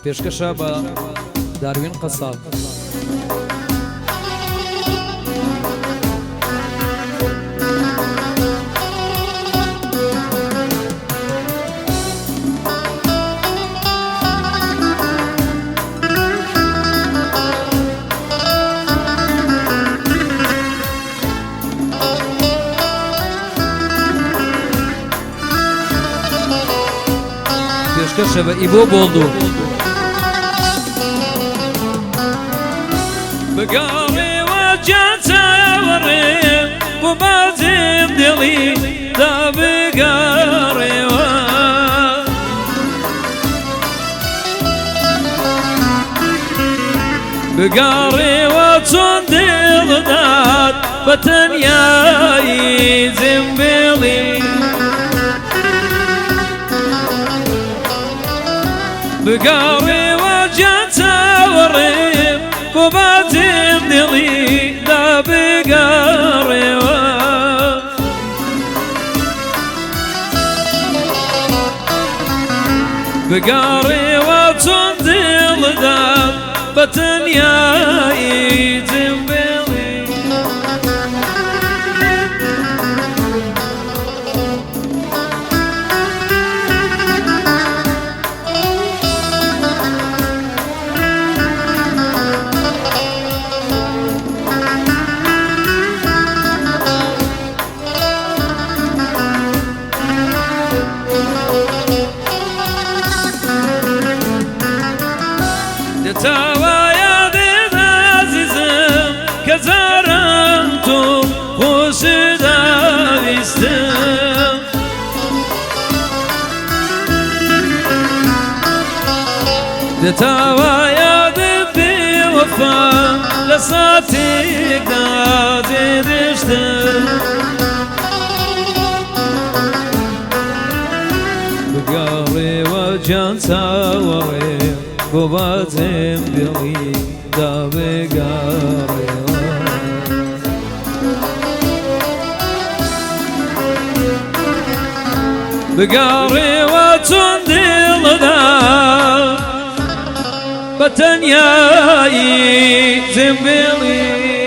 پێشکەشە بە داروین قەساب. پێشکەشە بە ئیبۆ بۆڵدو. بگاڕێوە گیان چاوەڕێم بۆ بازێم دڵی دا بگاڕێوە بگاڕێوە چۆن دڵدات بە تەنیایی جێمبێڵی بگاڕێوە گیان چاوەڕێم بۆ بازێم دڵی دا بگاڕێوە بگاڕێوە چۆن دڵدات بە تەنیایی جێمبێڵی تاوایە دێدا عەزیزم کە جاران تۆ خۆشت داویستم تاوایە دێ بێوەفا لە ساتێکدا جێدێشتم بگاڕێوە گیان چاوەڕێم بۆ بازێم دڵی دا بگاڕێوە بگاڕێوە چۆن دڵدات بە تەنیایی جێمبێڵی